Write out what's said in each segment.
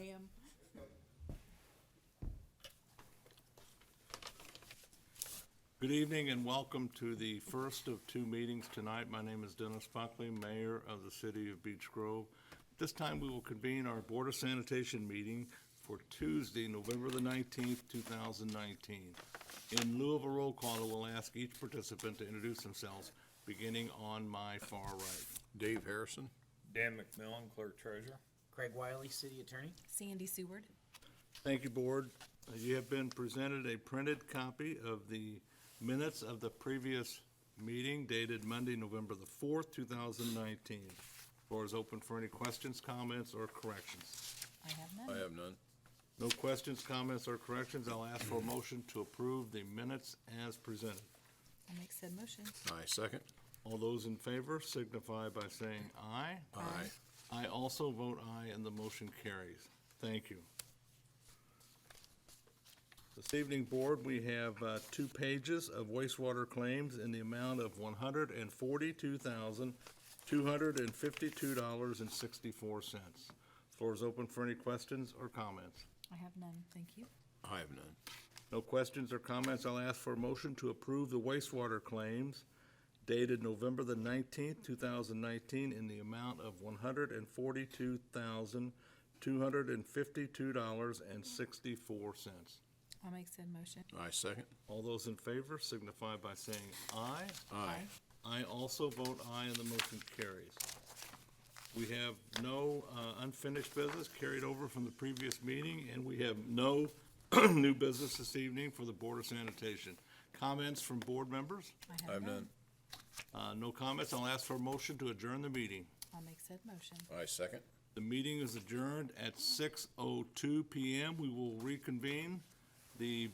am. Good evening and welcome to the first of two meetings tonight. My name is Dennis Buckley, Mayor of the City of Beech Grove. This time we will convene our Board of Sanitation meeting for Tuesday, November the 19th, 2019. In lieu of a roll call, I will ask each participant to introduce themselves, beginning on my far right. Dave Harrison. Dan McMillan, Clerk Treasurer. Craig Wiley, City Attorney. Sandy Seward. Thank you, Board. You have been presented a printed copy of the minutes of the previous meeting dated Monday, November the 4th, 2019. Floor is open for any questions, comments, or corrections. I have none. I have none. No questions, comments, or corrections. I'll ask for a motion to approve the minutes as presented. I'll make said motion. I second. All those in favor signify by saying aye. Aye. I also vote aye, and the motion carries. Thank you. This evening, Board, we have 2 pages of wastewater claims in the amount of $142,252.64. Floor is open for any questions or comments. I have none, thank you. I have none. No questions or comments. I'll ask for a motion to approve the wastewater claims dated November the 19th, 2019, in the amount of $142,252.64. I'll make said motion. I second. All those in favor signify by saying aye. Aye. I also vote aye, and the motion carries. We have no unfinished business carried over from the previous meeting, and we have no new business this evening for the Board of Sanitation. Comments from board members? I have none. No comments. I'll ask for a motion to adjourn the meeting. I'll make said motion. I second. The meeting is adjourned at 6:02 p.m. We will reconvene the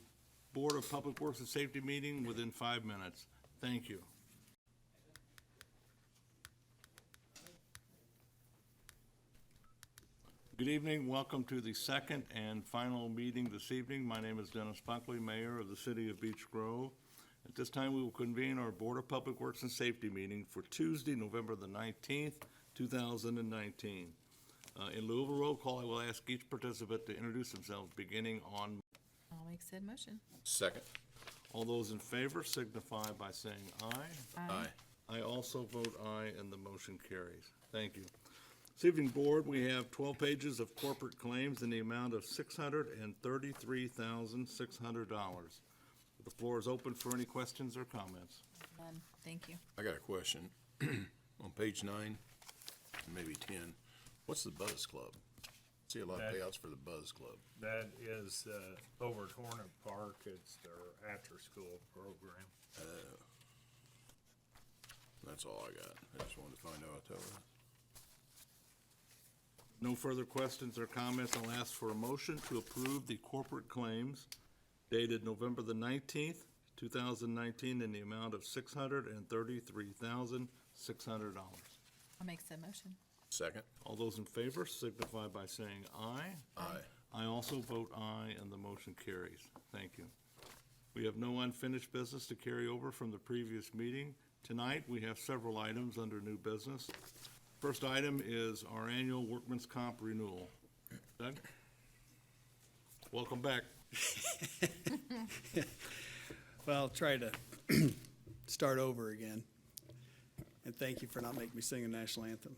Board of Public Works and Safety meeting within 5 minutes. Thank you. Good evening. Welcome to the second and final meeting this evening. My name is Dennis Buckley, Mayor of the City of Beech Grove. At this time, we will convene our Board of Public Works and Safety meeting for Tuesday, November the 19th, 2019. In lieu of a roll call, I will ask each participant to introduce themselves, beginning on. I'll make said motion. Second. All those in favor signify by saying aye. Aye. I also vote aye, and the motion carries. Thank you. This evening, Board, we have 12 pages of corporate claims in the amount of $633,600. The floor is open for any questions or comments. None, thank you. I got a question. On page 9, maybe 10, what's the Buzz Club? See a lot of payouts for the Buzz Club. That is over at Hornet Park. It's their after-school program. That's all I got. I just wanted to find out what that was. No further questions or comments. I'll ask for a motion to approve the corporate claims dated November the 19th, 2019, in the amount of $633,600. I'll make said motion. Second. All those in favor signify by saying aye. Aye. I also vote aye, and the motion carries. Thank you. We have no unfinished business to carry over from the previous meeting. Tonight, we have several items under new business. First item is our annual workman's comp renewal. Doug? Welcome back. Well, I'll try to start over again. And thank you for not making me sing a national anthem.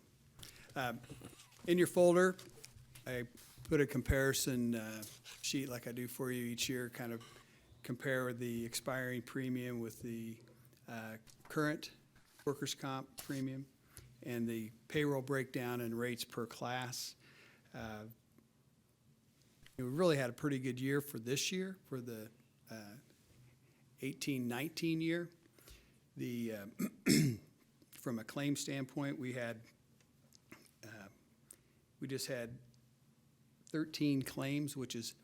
In your folder, I put a comparison sheet like I do for you each year, kind of compare the expiring premium with the current workers' comp premium and the payroll breakdown and rates per class. We really had a pretty good year for this year, for the 18-19 year. The from a claim standpoint, we just had 13 claims, which is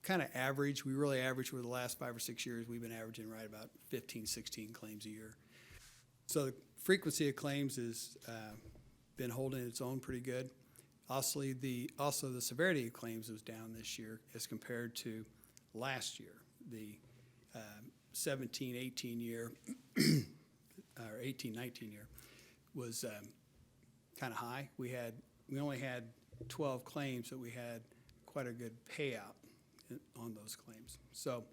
kind of average. We really average for the last 5 or 6 years. We've been averaging right about 15, 16 claims a year. So the frequency of claims has been holding its own pretty good. Also, the severity of claims was down this year as compared to last year. The 17-18 year, or 18-19 year, was kind of high. We only had 12 claims that we had quite a good payout on those claims. So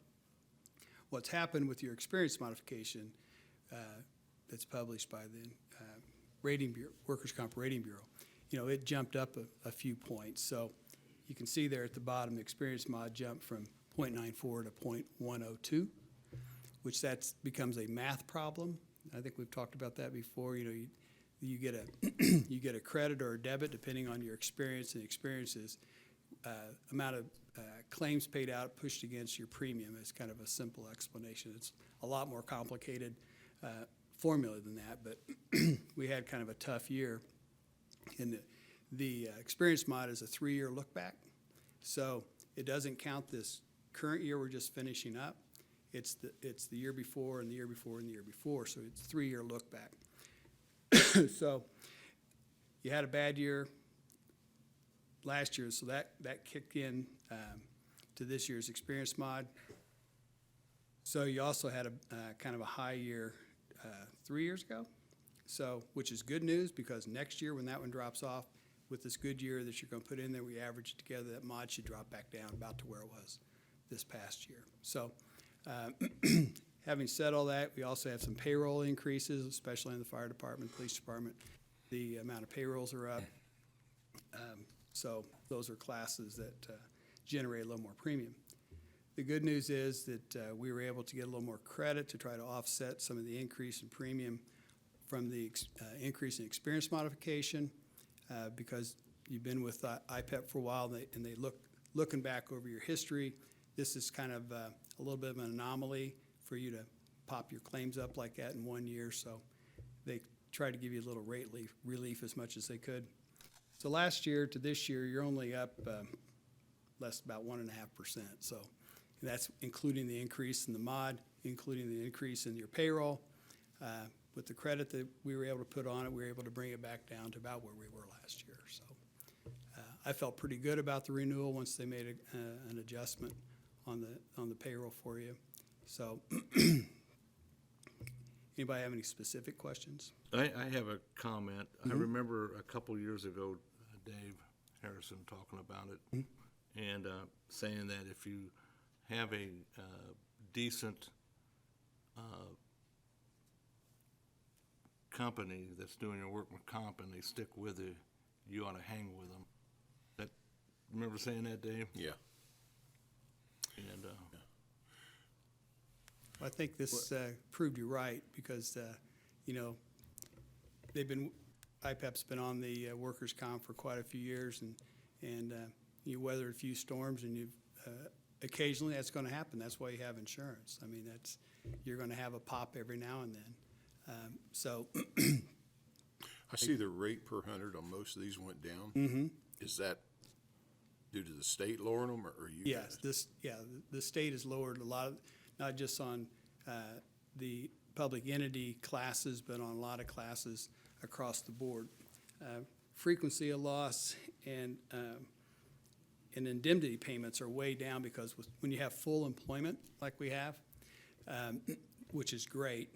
what's happened with your experience modification that's published by the rating bureau, Workers' Comp Rating Bureau, it jumped up a few points. So you can see there at the bottom, the experience mod jumped from 0.94 to 0.102, which becomes a math problem. I think we've talked about that before. You get a you get a credit or a debit depending on your experience, and experiences amount of claims paid out pushed against your premium is kind of a simple explanation. It's a lot more complicated formula than that, but we had kind of a tough year. And the experience mod is a 3-year look back, so it doesn't count this current year we're just finishing up. It's the year before and the year before and the year before, so it's a 3-year look back. So you had a bad year last year, so that kicked in to this year's experience mod. So you also had a kind of a high year 3 years ago, so which is good news, because next year when that one drops off, with this good year that you're going to put in there, we average it together, that mod should drop back down about to where it was this past year. So having said all that, we also have some payroll increases, especially in the fire department, police department. The amount of payrolls are up. So those are classes that generate a little more premium. The good news is that we were able to get a little more credit to try to offset some of the increase in premium from the increase in experience modification, because you've been with IPEP for a while, and they looking back over your history, this is kind of a little bit of an anomaly for you to pop your claims up like that in 1 year. So they tried to give you a little rate relief as much as they could. So last year to this year, you're only up less about 1.5%. So that's including the increase in the mod, including the increase in your payroll. With the credit that we were able to put on it, we were able to bring it back down to about where we were last year. So I felt pretty good about the renewal once they made an adjustment on the payroll for you. So anybody have any specific questions? I have a comment. I remember a couple years ago, Dave Harrison talking about it, and saying that if you have a decent company that's doing your workman comp and they stick with it, you ought to hang with them. Remember saying that, Dave? Yeah. And I think this proved you right, because IPEP's been on the workers' comp for quite a few years, and you weathered a few storms, and you've occasionally that's going to happen. That's why you have insurance. I mean, you're going to have a pop every now and then. So I see the rate per 100 on most of these went down. Is that due to the state lowering them, or you yes, guys? the state has lowered a lot of, not just on the public entity classes, but on a lot of classes across the board. Frequency of loss and indemnity payments are way down, because when you have full employment like we have, which is great,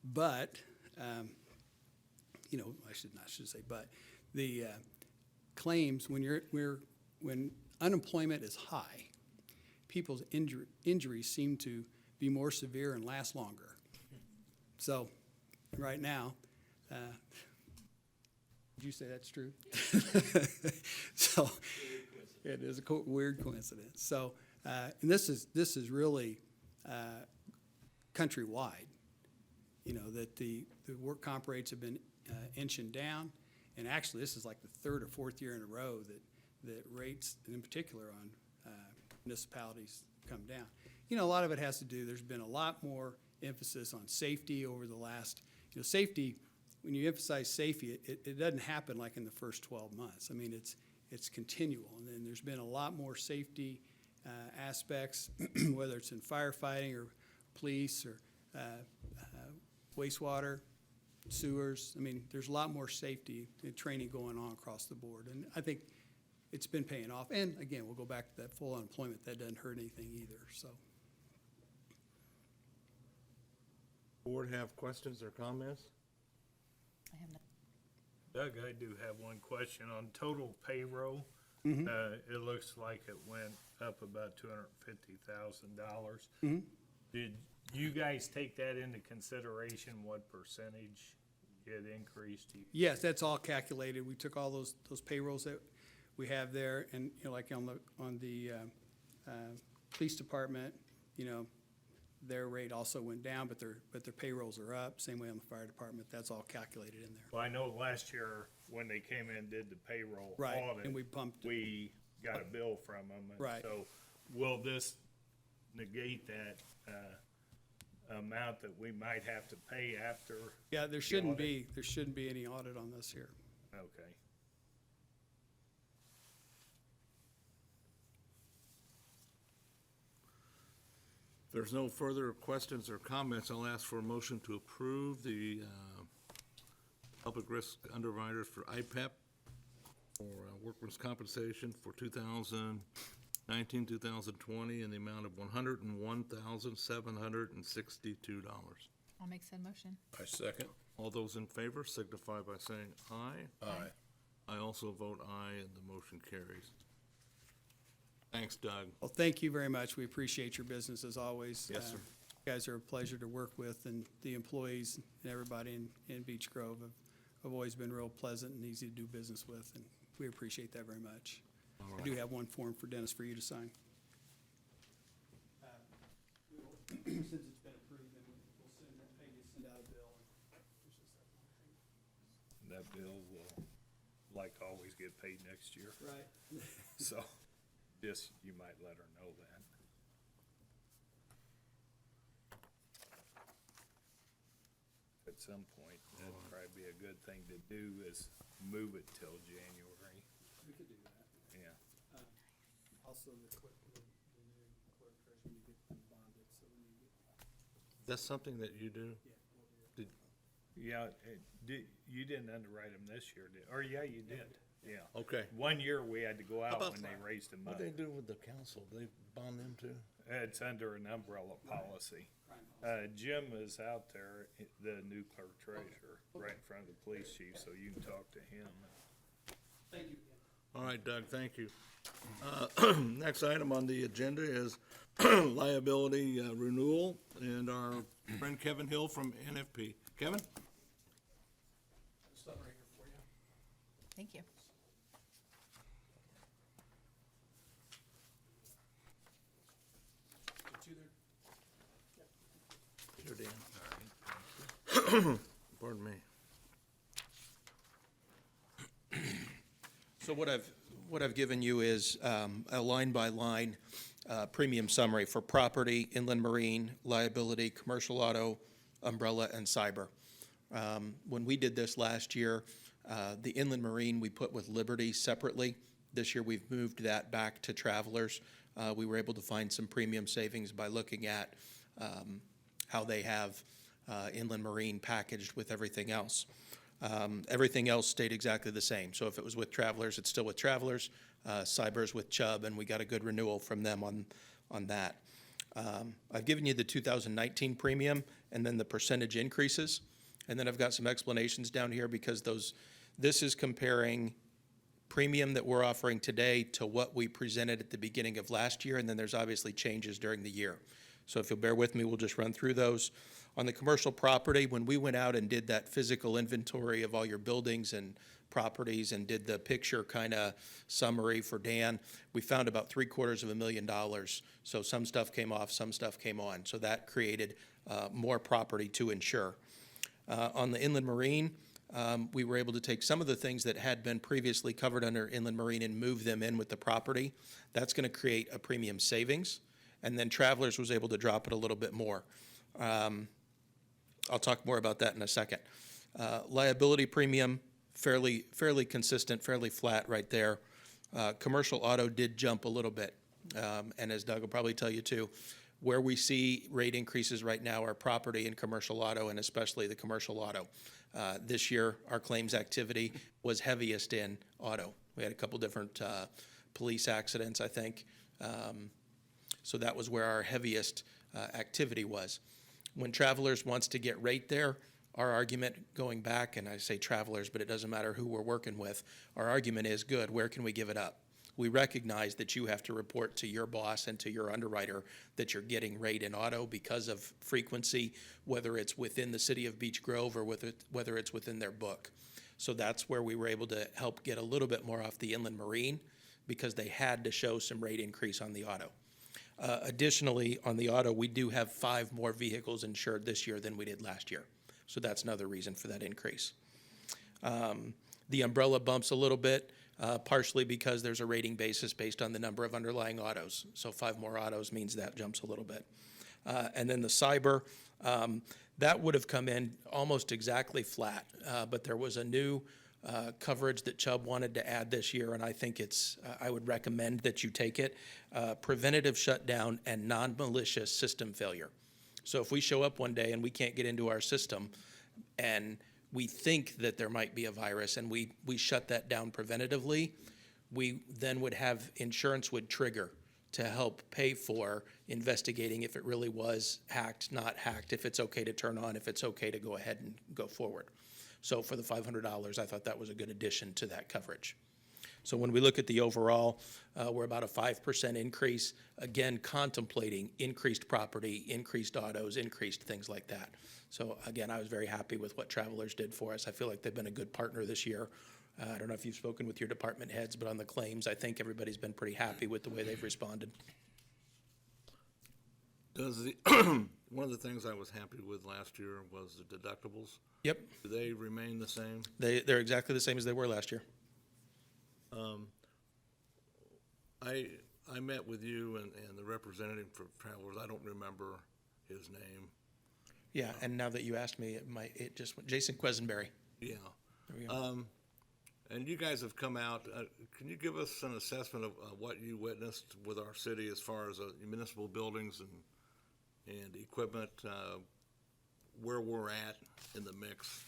but I should say but, the claims when unemployment is high, people's injuries seem to be more severe and last longer. So right now, did you say that's true? So it is a weird coincidence. So and this is really countrywide. That the work comp rates have been inching down, and actually this is like the third or fourth year in a row that rates, and in particular on municipalities, come down. A lot of it has to do, there's been a lot more emphasis on safety over the last, safety, when you emphasize safety, it doesn't happen like in the first 12 months. I mean, it's continual, and then there's been a lot more safety aspects, whether it's in firefighting or police or wastewater, sewers. I mean, there's a lot more safety and training going on across the board, and I think it's been paying off. And again, we'll go back to that full unemployment. That doesn't hurt anything either. So, board have questions or comments? I have none. Doug, I do have one question on total payroll. It looks like it went up about $250,000. Did you guys take that into consideration, what percentage it increased? Yes, that's all calculated. We took all those payrolls that we have there, and, you know, like on the police department, you know, their rate also went down, but their payrolls are up. Same way on the fire department. That's all calculated in there. Well, I know last year when they came in and did the payroll Right, audit. and we bumped it. We got a bill from them. And Right. So will this negate that, amount that we might have to pay after? Yeah, there the shouldn't audit? be any audit on this here. Okay. If there's no further questions or comments, I'll ask for a motion to approve the public risk underwriters for IPEP for workers' compensation for 2019, 2020 in the amount of $101,762. I'll make said motion. I second. All those in favor signify by saying aye. Aye. I also vote aye, and the motion carries. Thanks, Doug. Well, thank you very much. We appreciate your business as always. Yes, sir. You guys are a pleasure to work with, and the employees and everybody in Beech Grove have always been real pleasant and easy to do business with, and we appreciate that very much. I do have one form for Dennis for you to sign. Since it's been approved, then we'll send out a bill. That bill will, like always, get paid next year. Right. So just, you might let her know that. At some point, that'd probably be a good thing to do is move it till January. We could do that. Yeah. Also, the new clerk treasurer, you get them bonded, so when you get, That's something that you do? Yeah, you didn't underwrite them this year, or yeah, you did, yeah. Okay. One year we had to go out about when they raised them What up. do they do with the council? They bond them too? It's under an umbrella policy. Jim is out there, the new clerk treasurer, right in front of the police chief, so you can talk to him. thank you. All right, Doug, thank you. Next item on the agenda is liability renewal, and our friend Kevin Hill from NFP. Kevin? Stuff right here for you. Thank you. Sure, Dan. Pardon me. So what I've given you is a line-by-line premium summary for property, inland marine, liability, commercial auto, umbrella, and cyber. When we did this last year, the inland marine we put with Liberty separately. This year we've moved that back to Travelers. We were able to find some premium savings by looking at how they have inland marine packaged with everything else. Everything else stayed exactly the same. So if it was with Travelers, it's still with Travelers. Cyber's with Chubb, and we got a good renewal from them on that. I've given you the 2019 premium and then the percentage increases. And then I've got some explanations down here because this is comparing premium that we're offering today to what we presented at the beginning of last year, and then there's obviously changes during the year. So if you'll bear with me, we'll just run through those. On the commercial property, when we went out and did that physical inventory of all your buildings and properties and did the picture kind of summary for Dan, we found about $750,000. So some stuff came off, some stuff came on. So that created more property to insure. On the inland marine, we were able to take some of the things that had been previously covered under inland marine and move them in with the property. That's going to create a premium savings. And then Travelers was able to drop it a little bit more. I'll talk more about that in a second. Liability premium, fairly consistent, fairly flat right there. Commercial auto did jump a little bit. And as Doug will probably tell you too, where we see rate increases right now are property and commercial auto, and especially the commercial auto. This year, our claims activity was heaviest in auto. We had a couple different police accidents, I think. So that was where our heaviest activity was. When Travelers wants to get rate there, Our argument going back, and I say travelers, but it doesn't matter who we're working with, our argument is good. Where can we give it up? We recognize that you have to report to your boss and to your underwriter that you're getting rate in auto because of frequency, whether it's within the city of Beech Grove or whether it's within their book. So that's where we were able to help get a little bit more off the inland marine because they had to show some rate increase on the auto. Additionally, on the auto, we do have 5 more vehicles insured this year than we did last year. So that's another reason for that increase. The umbrella bumps a little bit, partially because there's a rating basis based on the number of underlying autos. So 5 more autos means that jumps a little bit. And then the cyber, that would have come in almost exactly flat, but there was a new coverage that Chubb wanted to add this year, and I think I would recommend that you take it. Preventative shutdown and non-malicious system failure. So if we show up one day and we can't get into our system and we think that there might be a virus and we shut that down preventatively, we then would have insurance would trigger to help pay for investigating if it really was hacked, not hacked, if it's okay to turn on, if it's okay to go ahead and go forward. So for the $500, I thought that was a good addition to that coverage. So when we look at the overall, we're about a 5% increase, again, contemplating increased property, increased autos, increased things like that. So again, I was very happy with what Travelers did for us. I feel like they've been a good partner this year. I don't know if you've spoken with your department heads, but on the claims, I think everybody's been pretty happy with the way they've responded. Does the, one of the things I was happy with last year was the deductibles. Yep, Do they remain the same? they're exactly the same as they were last year. I met with you and the representative for Travelers. I don't remember his name. Yeah, and now that you asked me, it just went, Jason Quesenberry. Yeah. There we go. And you guys have come out, can you give us an assessment of what you witnessed with our city as far as municipal buildings and equipment, where we're at in the mix?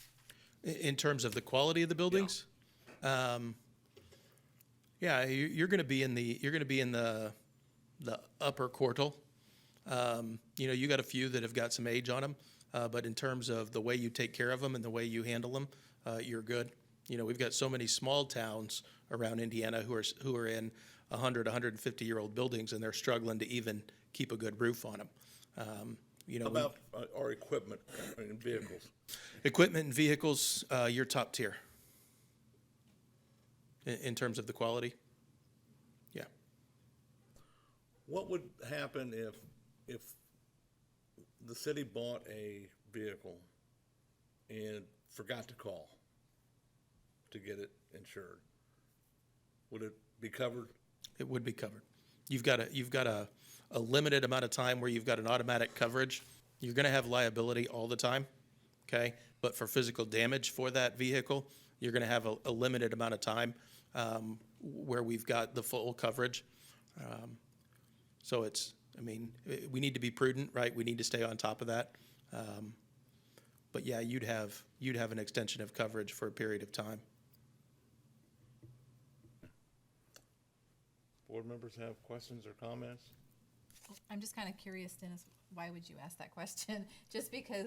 In terms of the quality of the buildings? Yeah, you're going to be in the upper quartile. You got a few that have got some age on them, but in terms of the way you take care of them and the way you handle them, you're good. We've got so many small towns around Indiana who are in 100, 150-year-old buildings, and they're struggling to even keep a good roof on them. How about our equipment and vehicles? Equipment and vehicles, you're top tier in terms of the quality. Yeah. What would happen if the city bought a vehicle and forgot to call to get it insured? Would it be covered? It would be covered. You've got a limited amount of time where you've got an automatic coverage. You're going to have liability all the time, okay? But for physical damage for that vehicle, you're going to have a limited amount of time where we've got the full coverage. So we need to be prudent, right? We need to stay on top of that. But yeah, you'd have an extension of coverage for a period of time. Board members have questions or comments? I'm just kind of curious, Dennis, why would you ask that question? Just because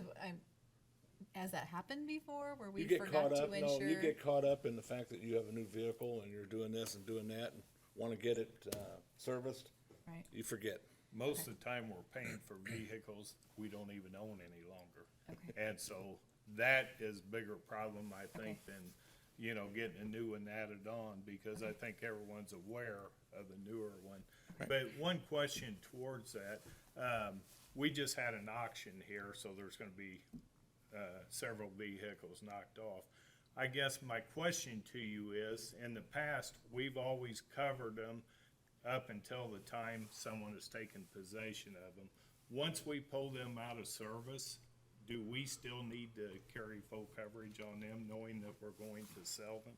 has that happened before where we forgot to insure? No, you get caught up in the fact that you have a new vehicle and you're doing this and doing that and want to get it serviced. Right. You forget. Most of the time, we're paying for vehicles we don't even own any longer. Okay. And so that is a bigger problem, I think, than, getting a new one added on, because I think everyone's aware of the newer one. Right. But one question towards that, we just had an auction here, so there's gonna be several vehicles knocked off. I guess my question to you is, in the past, we've always covered them up until the time someone has taken possession of them. Once we pull them out of service, do we still need to carry full coverage on them, knowing that we're going to sell them?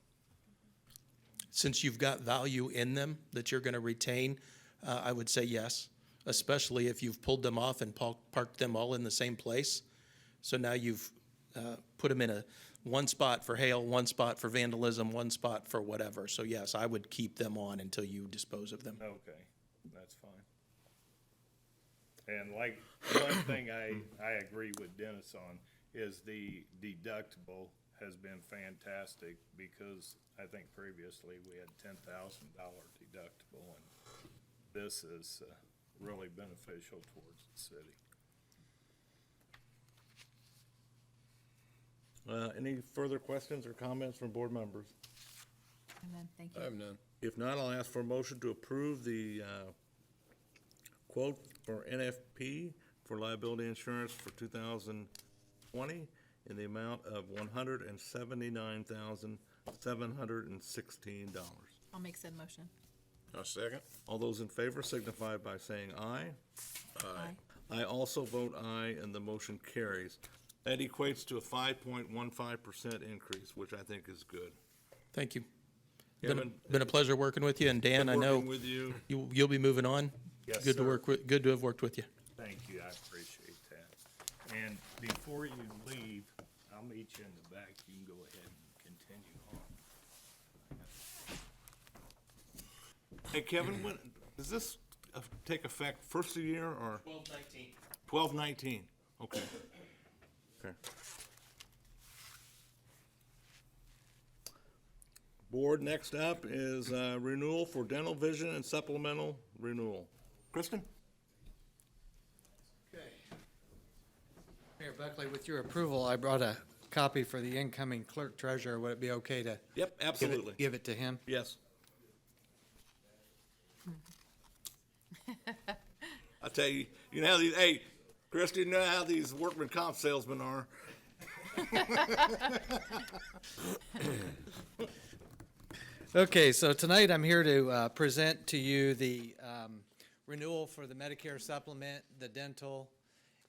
Since you've got value in them that you're going to retain, I would say yes, especially if you've pulled them off and parked them all in the same place. So now you've put them in one spot for hail, one spot for vandalism, one spot for whatever. So yes, I would keep them on until you dispose of them. Okay, that's fine. And like, one thing I agree with Dennis on is the deductible has been fantastic, because I think previously we had $10,000 deductible, and this is really beneficial towards the city. Any further questions or comments from board members? And then, thank I you. have none. If not, I'll ask for a motion to approve the quote for NFP for liability insurance for 2020 in the amount of $179,716. I'll make said motion. A second? All those in favor signify by saying aye. Aye. I also vote aye, and the motion carries. That equates to a 5.15% increase, which I think is good. Thank you. Kevin, Been a pleasure working with you, and Dan, I know working with you. you'll be moving on. Yes, Good to sir. work with, good to have worked with you. Thank you, I appreciate that. And before you leave, I'll meet you in the back, you can go ahead and continue on. Hey, Kevin, when, does this take effect first of the year or 12/19. 12/19? Okay. Okay. Board, next up is renewal for dental vision and supplemental renewal. Kristen? Okay. Mayor Buckley, with your approval, I brought a copy for the incoming clerk treasurer. Would it be okay to Yep, absolutely. give it to him? Yes. I tell you, you know how these, hey, Kristen, you know how these workman comp salesmen are. Okay, so tonight I'm here to present to you the renewal for the Medicare supplement, the dental,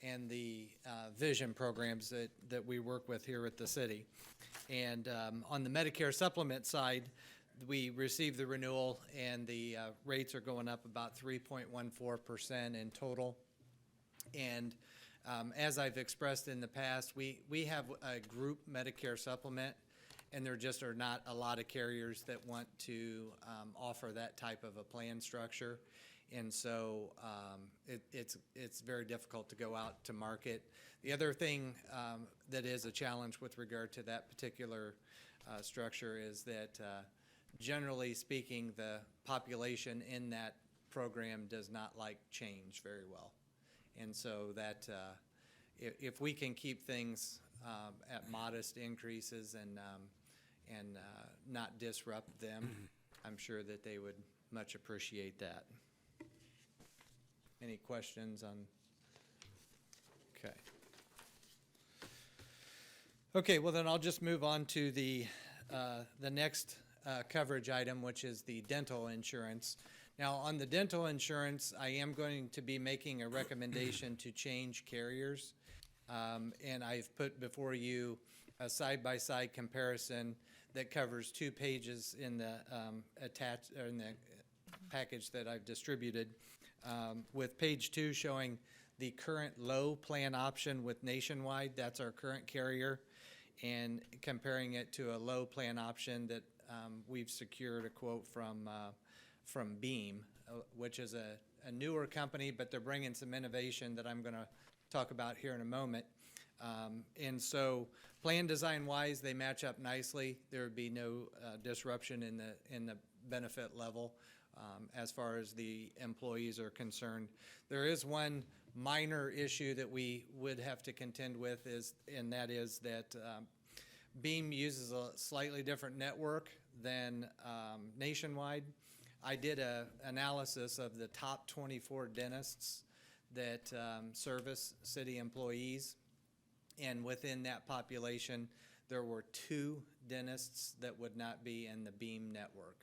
and the vision programs that we work with here at the city. And on the Medicare supplement side, we received the renewal, and the rates are going up about 3.14% in total. And as I've expressed in the past, we have a group Medicare supplement, and there just are not a lot of carriers that want to offer that type of a plan structure. And so it's very difficult to go out to market. The other thing that is a challenge with regard to that particular structure is that generally speaking, the population in that program does not like change very well. And so that if we can keep things at modest increases and not disrupt them, I'm sure that they would much appreciate that. Any questions on? Okay. Okay, well then I'll just move on to the next coverage item, which is the dental insurance. Now, on the dental insurance, I am going to be making a recommendation to change carriers. And I've put before you a side-by-side comparison that covers 2 pages in the in the package that I've distributed, with page 2 showing the current low plan option with Nationwide. That's our current carrier, and comparing it to a low plan option that we've secured a quote from Beam, which is a newer company, but they're bringing some innovation that I'm going to talk about here in a moment. And so plan design wise, they match up nicely. There would be no disruption in the benefit level as far as the employees are concerned. There is one minor issue that we would have to contend with, and that is that Beam uses a slightly different network than Nationwide. I did an analysis of the top 24 dentists that service city employees, and within that population, there were 2 dentists that would not be in the Beam network.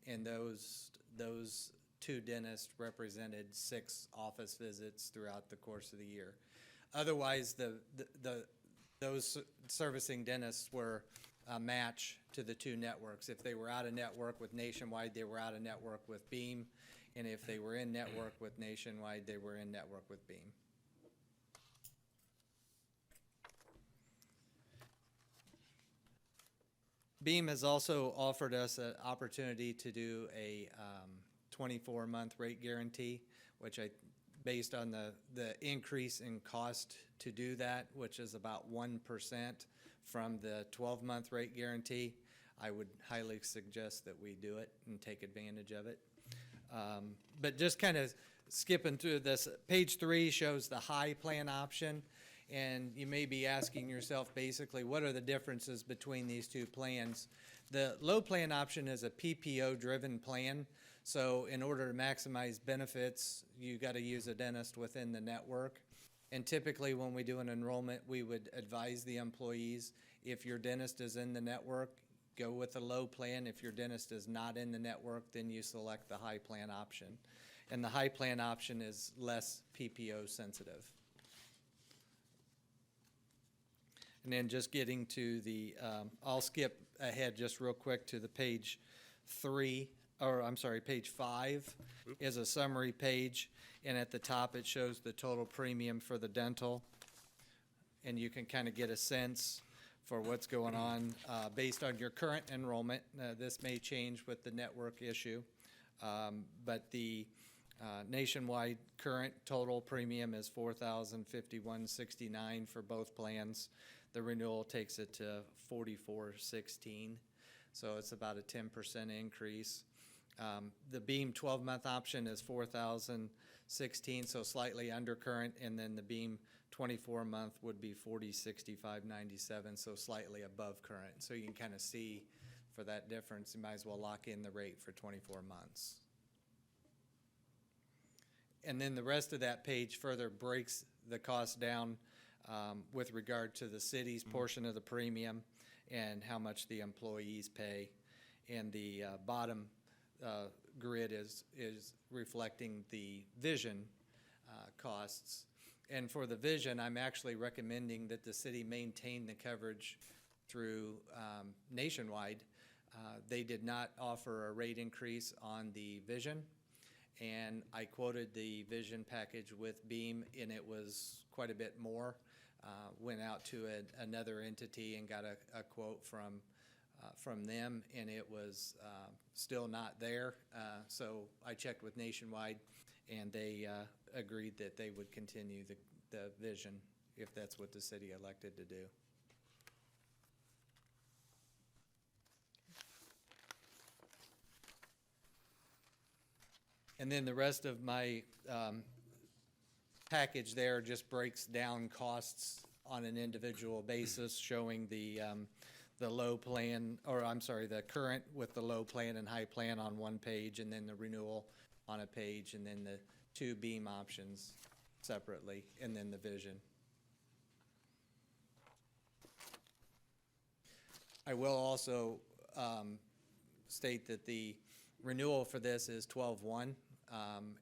And those 2 dentists represented 6 office visits throughout the course of the year. Otherwise, those servicing dentists were a match to the 2 networks. If they were out of network with Nationwide, they were out of network with Beam. And if they were in network with Nationwide, they were in network with Beam. Beam has also offered us an opportunity to do a 24-month rate guarantee, which based on the increase in cost to do that, which is about 1% from the 12-month rate guarantee, I would highly suggest that we do it and take advantage of it. But just kind of skipping through this, page 3 shows the high plan option. And you may be asking yourself, basically, what are the differences between these two plans? The low plan option is a PPO-driven plan. So in order to maximize benefits, you got to use a dentist within the network. And typically, when we do an enrollment, we would advise the employees, if your dentist is in the network, go with the low plan. If your dentist is not in the network, then you select the high plan option. And the high plan option is less PPO sensitive. And then just getting to the, I'll skip ahead just real quick to the page 5 is a summary page. And at the top, it shows the total premium for the dental. And you can kind of get a sense for what's going on based on your current enrollment. This may change with the network issue. But the nationwide current total premium is $4,051.69 for both plans. The renewal takes it to $44.16, so it's about a 10% increase. The Beam 12-month option is $4,016, so slightly under current, and then the Beam 24-month would be $40.65.97, so slightly above current. So you can kind of see for that difference, you might as well lock in the rate for 24 months. And then the rest of that page further breaks the cost down with regard to the city's portion of the premium and how much the employees pay. And the bottom grid is reflecting the vision costs. And for the vision, I'm actually recommending that the city maintain the coverage through nationwide. They did not offer a rate increase on the vision. And I quoted the vision package with Beam, and it was quite a bit more. Went out to another entity and got a quote from them, and it was still not there. So I checked with Nationwide, and they agreed that they would continue the vision if that's what the city elected to do. And then the rest of my package there just breaks down costs on an individual basis, showing the low plan, or I'm sorry, the current with the low plan and high plan on one page, and then the renewal on a page, and then the two Beam options separately, and then the vision. I will also state that the renewal for this is 12/1.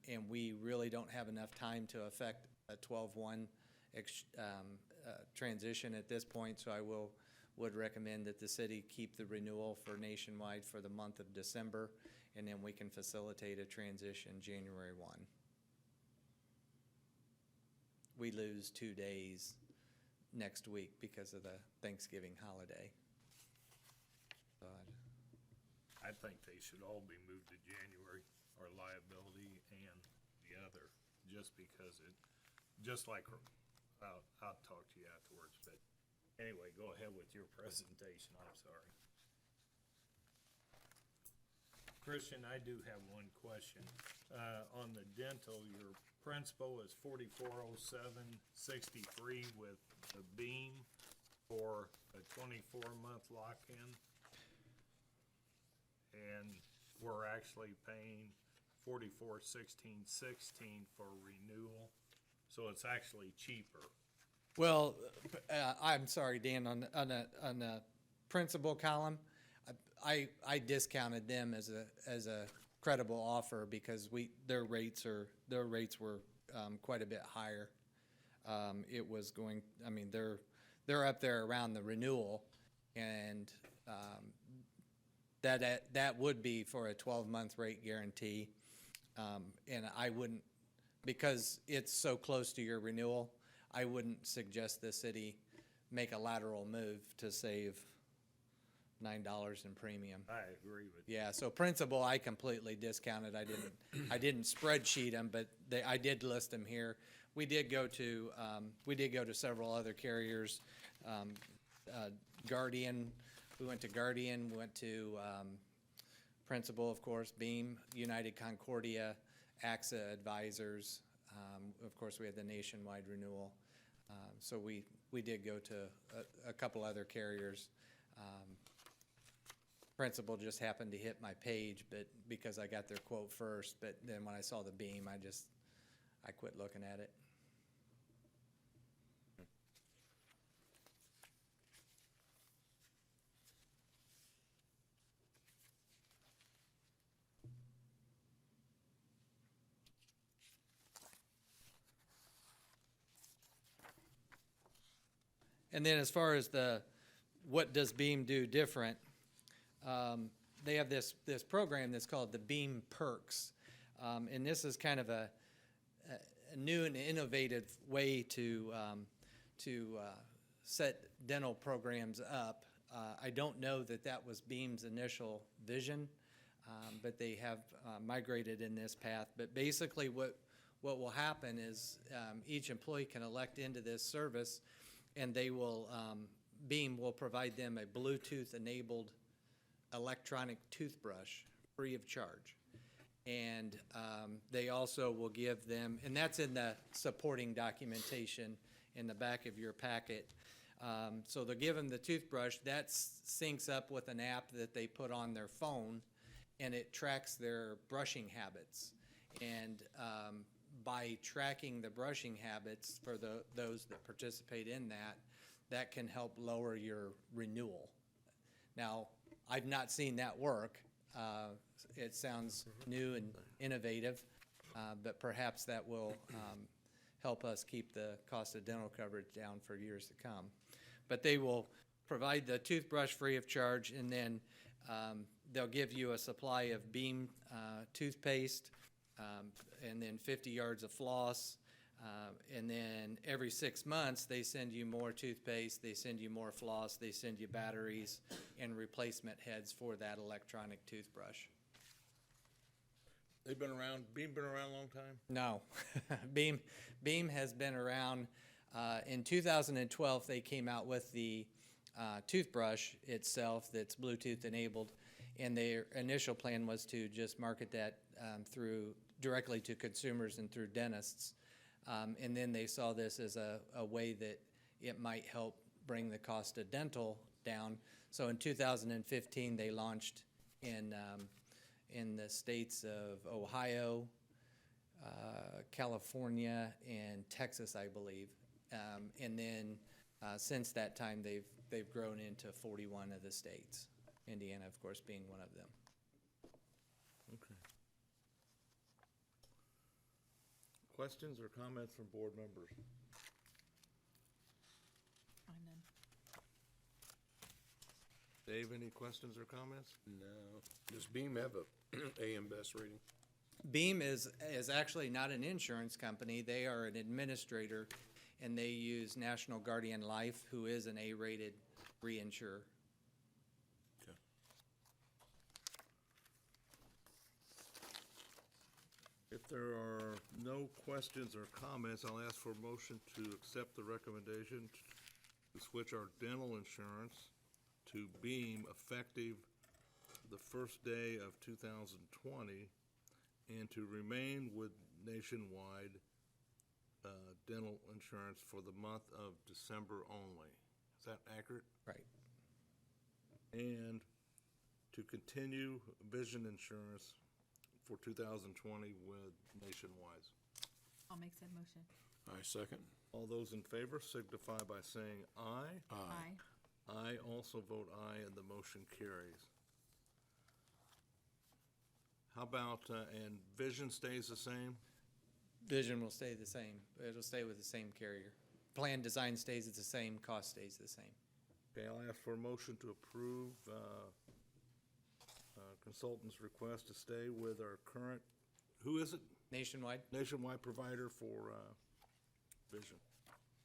And we really don't have enough time to affect a 12/1 transition at this point, so I would recommend that the city keep the renewal for nationwide for the month of December, and then we can facilitate a transition January 1. We lose 2 days next week because of the Thanksgiving holiday. I think they should all be moved to January, or liability and the other, just because I'll talk to you afterwards, but anyway, go ahead with your presentation, I'm sorry. Christian, I do have one question. On the dental, your principal is $4407.63 with the Beam for a 24-month lock-in. And we're actually paying $4416.16 for renewal, so it's actually cheaper. Well, I'm sorry, Dan, on the principal column, I discounted them as a credible offer because their rates were quite a bit higher. It was going, I mean, they're up there around the renewal, and that would be for a 12-month rate guarantee. And I wouldn't, because it's so close to your renewal, I wouldn't suggest the city make a lateral move to save $9 in premium. I agree with you. Yeah, so principal, I completely discounted. I didn't spreadsheet them, but I did list them here. we did go to several other carriers. Guardian, we went to Guardian, went to Principal, of course, Beam, United Concordia, AXA Advisors. Of course, we had the nationwide renewal. So we did go to a couple other carriers. Principal just happened to hit my page, but because I got their quote first, but then when I saw the Beam, I quit looking at it. And then as far as what does Beam do different, they have this program that's called the Beam Perks. And this is kind of a new and innovative way to set dental programs up. I don't know that was Beam's initial vision, but they have migrated in this path. But basically what will happen is each employee can elect into this service, and they will, Beam will provide them a Bluetooth-enabled electronic toothbrush free of charge. And they also will give them, and that's in the supporting documentation in the back of your packet. So they'll give them the toothbrush. That syncs up with an app that they put on their phone, and it tracks their brushing habits. And by tracking the brushing habits for those that participate in that can help lower your renewal. Now, I've not seen that work. It sounds new and innovative, but perhaps that will help us keep the cost of dental coverage down for years to come. But they will provide the toothbrush free of charge, and then they'll give you a supply of Beam toothpaste, and then 50 yards of floss, and then every 6 months they send you more toothpaste, they send you more floss, they send you batteries and replacement heads for that electronic toothbrush. They've been around, Beam been around a long time? No. Beam has been around. In 2012, they came out with the toothbrush itself that's Bluetooth enabled, and their initial plan was to just market that directly to consumers and through dentists. And then they saw this as a way that it might help bring the cost of dental down. So in 2015, they launched in the states of Ohio, California, and Texas, I believe. And then since that time, they've grown into 41 of the states. Indiana, of course, being one of them. Okay. Questions or comments from board members? I'm none. Dave, any questions or comments? No. Does Beam have a AM Best rating? Beam is actually not an insurance company. They are an administrator, and they use National Guardian Life, who is an A-rated reinsurer. Okay. If there are no questions or comments, I'll ask for a motion to accept the recommendation to switch our dental insurance to Beam effective the first day of 2020 and to remain with nationwide dental insurance for the month of December only. Is that accurate? Right. And to continue vision insurance for 2020 with Nationwide. I'll make said motion. I second. All those in favor signify by saying aye. Aye. I also vote aye, and the motion carries. How about, and vision stays the same? Vision will stay the same. It'll stay with the same carrier. Plan design stays the same, cost stays the same. Okay, I'll ask for a motion to approve consultant's request to stay with our current, who is it? Nationwide? Nationwide provider for vision.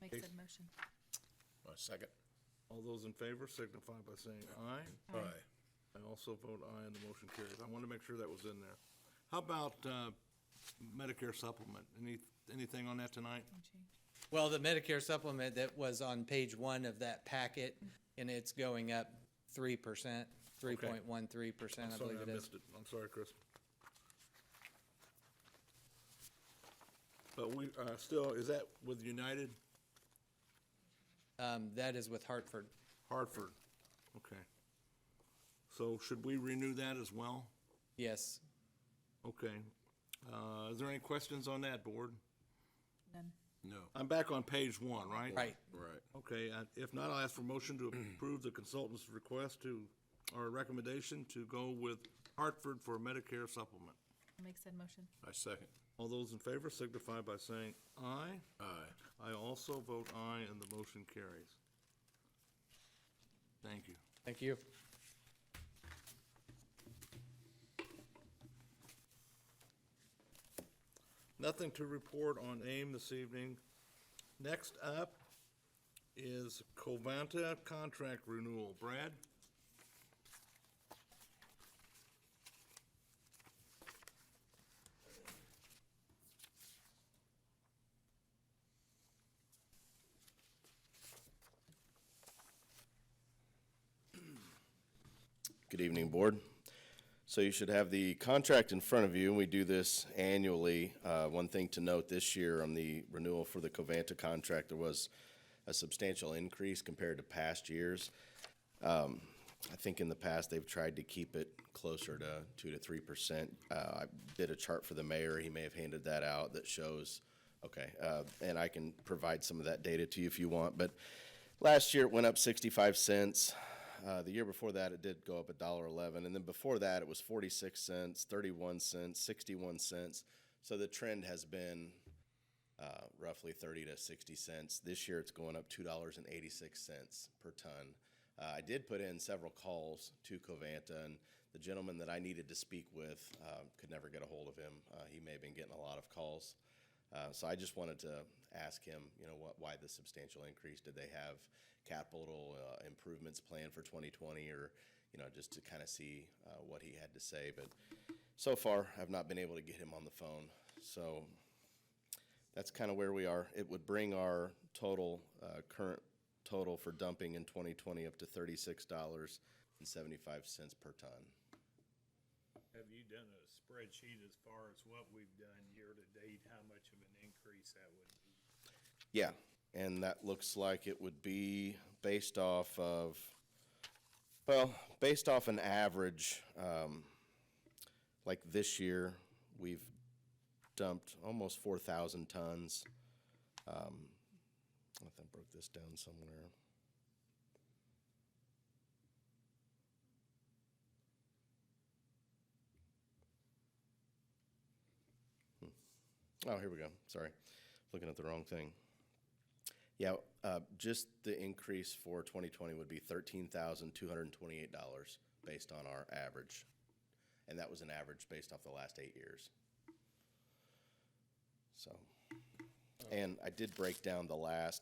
Make Okay. said motion. I second. All those in favor signify by saying aye. Aye. I also vote aye, and the motion carries. I want to make sure that was in there. How about Medicare supplement. Anything on that tonight? Well, the Medicare supplement that was on page 1 of that packet, and it's going up 3%, 3.13%, I Sorry, believe I it is. missed it. I'm sorry, Chris. But we, still, is that with United? That is with Hartford. Hartford, okay. So should we renew that as well? Yes. Okay. Is there any questions on that, board? None. No. I'm back on page 1, right? Right. Right. Okay, if not, I'll ask for motion to approve the consultant's request or recommendation to go with Hartford for Medicare supplement. I'll make said motion. I second. All those in favor signify by saying aye. Aye. I also vote aye, and the motion carries. Thank you. Thank you. Nothing to report on AIM this evening. Next up is Covanta contract renewal. Brad? Good evening, Board. So you should have the contract in front of you, and we do this annually. One thing to note this year on the renewal for the Covanta contract, there was a substantial increase compared to past years. I think in the past, they've tried to keep it closer to 2 to 3%. I did a chart for the mayor. He may have handed that out that shows, okay, and I can provide some of that data to you if you want. But last year, it went up 65 cents. The year before that, it did go up $1.11, and then before that, it was 46 cents, 31 cents, 61 cents. So the trend has been roughly 30 to 60 cents. This year, it's going up $2.86 per ton. I did put in several calls to Covanta, and the gentleman that I needed to speak with could never get a hold of him. He may have been getting a lot of calls. So I just wanted to ask him, why the substantial increase? Did they have capital improvements planned for 2020, or, just to kind of see what he had to say. But so far, I've not been able to get him on the phone. So that's kind of where we are. It would bring our total, current total for dumping in 2020 up to $36.75 per ton. Have you done a spreadsheet as far as what we've done year to date, how much of an increase that would be? Yeah, and that looks like it would be based off of, based off an average, like this year, we've dumped almost 4,000 tons. I think I broke this down somewhere. Oh, here we go. Sorry. Looking at the wrong thing. Yeah, just the increase for 2020 would be $13,228 based on our average. And that was an average based off the last 8 years. So, and I did break down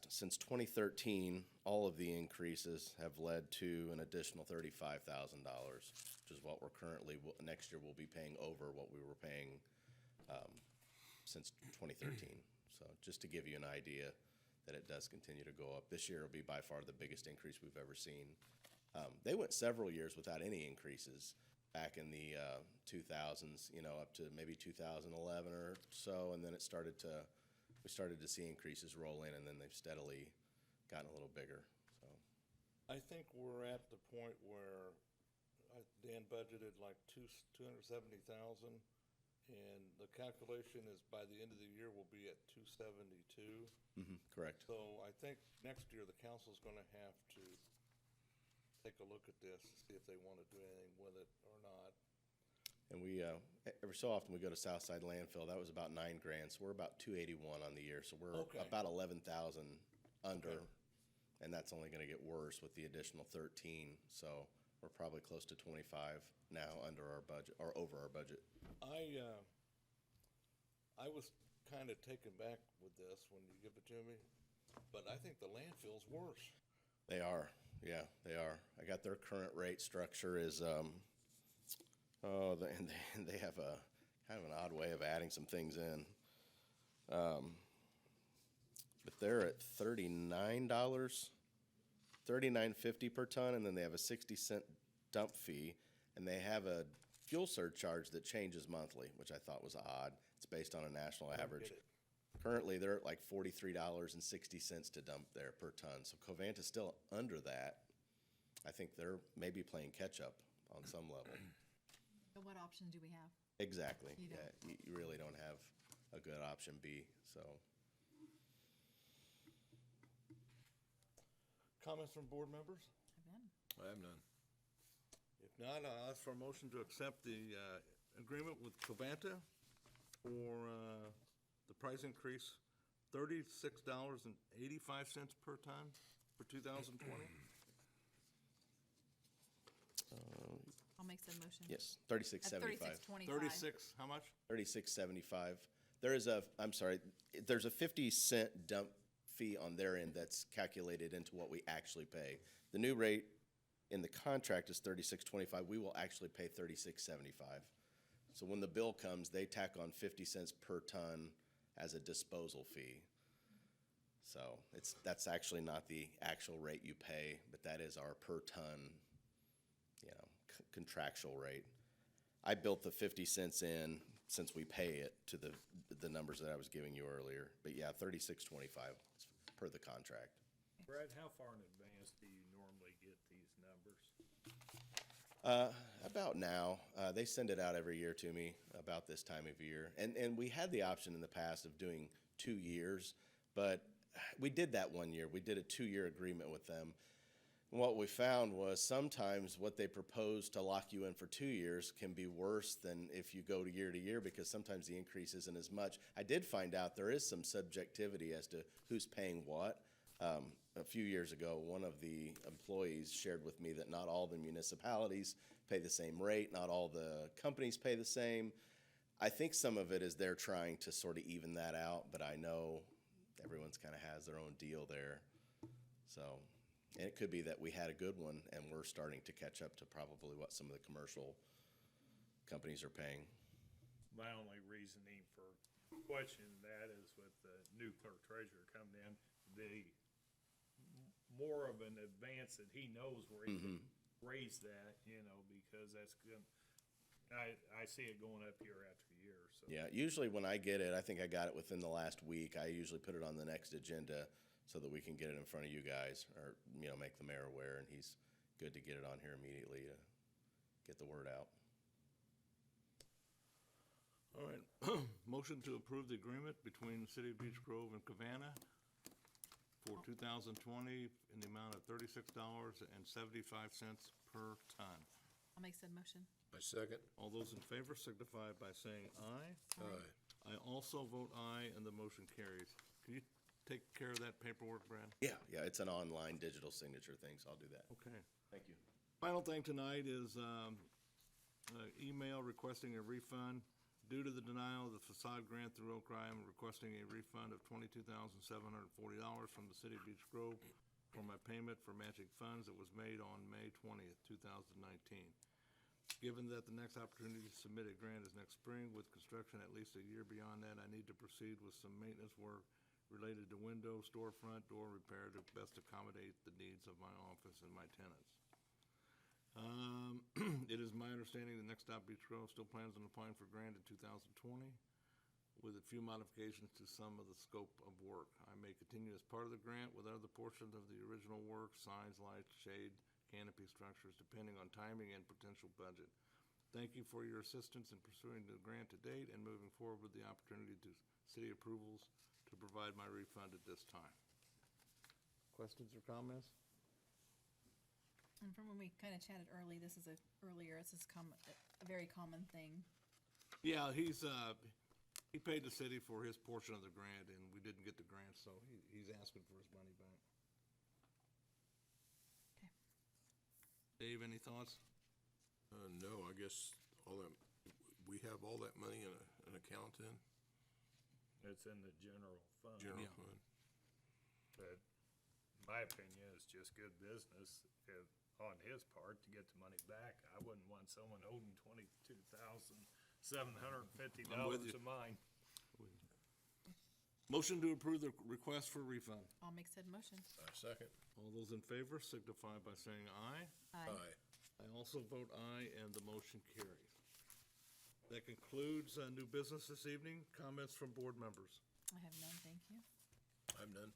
since 2013, all of the increases have led to an additional $35,000, which is what we're currently, next year we'll be paying over what we were paying since 2013. So just to give you an idea that it does continue to go up. This year will be by far the biggest increase we've ever seen. They went several years without any increases back in the 2000s, up to maybe 2011 or so, and then we started to see increases roll in, and then they've steadily gotten a little bigger. So I think we're at the point where Dan budgeted like $270,000. And the calculation is by the end of the year, we'll be at 272. Correct. So I think next year, the council's gonna have to take a look at this, see if they wanna do anything with it or not. And we, every so often, we go to Southside Landfill. That was about $9 grand, so we're about 281 on the year. So we're Okay. about 11,000 under, Okay. and that's only gonna get worse with the additional 13. So we're probably close to 25 now under our budget, or over our budget. I was kind of taken back with this when you give it to me, but I think the landfill's worse. They are, yeah, they are. I got their current rate structure is, and they have a kind of an odd way of adding some things in. But they're at $39.50 per ton, and then they have a 60-cent dump fee, and they have a fuel surcharge that changes monthly, which I thought was odd. It's based on a national average. Currently, they're at like $43.60 to dump there per ton. So Covanta's still under that. I think they're maybe playing catch-up on some level. So what option do we have? Exactly. You Yeah, don't. you really don't have a good option B, so. Comments from board members? I've been. I have none. If not, I'll ask for a motion to accept the agreement with Covanta for the price increase, $36.85 per ton for 2020. I'll make some motion. Yes, At $36.75. 36.25. 36, how much? $36.75. There is there's a 50-cent dump fee on their end that's calculated into what we actually pay. The new rate in the contract is $36.25. We will actually pay $36.75. So when the bill comes, they tack on 50 cents per ton as a disposal fee. So that's actually not the actual rate you pay, but that is our per ton, contractual rate. I built the 50 cents in since we pay it to the numbers that I was giving you earlier. But yeah, $36.25 per the contract. Brad, how far in advance do you normally get these numbers? About now. They send it out every year to me about this time of year. And we had the option in the past of doing 2 years, but we did that 1 year. We did a 2-year agreement with them. And what we found was sometimes what they propose to lock you in for 2 years can be worse than if you go to year because sometimes the increase isn't as much. I did find out there is some subjectivity as to who's paying what. A few years ago, one of the employees shared with me that not all the municipalities pay the same rate, not all the companies pay the same. I think some of it is they're trying to sort of even that out, but I know everyone's kind of has their own deal there. So, and it could be that we had a good one and we're starting to catch up to probably what some of the commercial companies are paying. My only reasoning for questioning that is with the new clerk treasurer coming in, the more of an advance that he knows where he can raise that, because that's good. I see it going up year after year, so. Yeah, usually when I get it, I think I got it within the last week. I usually put it on the next agenda so that we can get it in front of you guys or, make the mayor aware, and he's good to get it on here immediately to get the word out. All right, motion to approve the agreement between the City of Beech Grove and Covanta for 2020 in the amount of $36.75 per ton. I'll make said motion. I second. All those in favor signify by saying aye. Aye. I also vote aye, and the motion carries. Can you take care of that paperwork, Brad? Yeah, it's an online digital signature thing, so I'll do that. Okay. Thank you. Final thing tonight is email requesting a refund. Due to the denial of the facade grant through Oak Rye, I'm requesting a refund of $22,740 from the City of Beech Grove for my payment for matching funds that was made on May 20th, 2019. Given that the next opportunity to submit a grant is next spring with construction at least a year beyond that, I need to proceed with some maintenance work related to window, storefront, door repair to best accommodate the needs of my office and my tenants. It is my understanding that Next Stop Beech Grove still plans on applying for grant in 2020 with a few modifications to some of the scope of work. I may continue as part of the grant with other portions of the original work, signs, lights, shade, canopy structures, depending on timing and potential budget. Thank you for your assistance in pursuing the grant to date and moving forward with the opportunity to city approvals to provide my refund at this time. Questions or comments? And from when we kind of chatted this is a very common thing. Yeah, he paid the city for his portion of the grant, and we didn't get the grant, so he's asking for his money back. Okay. Dave, any thoughts? No, I guess we have all that money in an account in, It's in the general fund. general Yeah. fund. But my opinion is just good business on his part to get the money back. I wouldn't want someone holding $22,000 $750 of mine. Motion to approve the request for refund. I'll make said motion. Second. All those in favor signify by saying aye. Aye. I also vote aye, and the motion carries. That concludes new business this evening. Comments from board members? I have none, thank you. I'm done.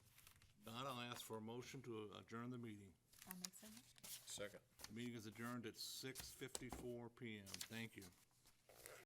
Not, I'll ask for a motion to adjourn the meeting. I'll make said motion. Second. The meeting is adjourned at 6:54 PM. Thank you.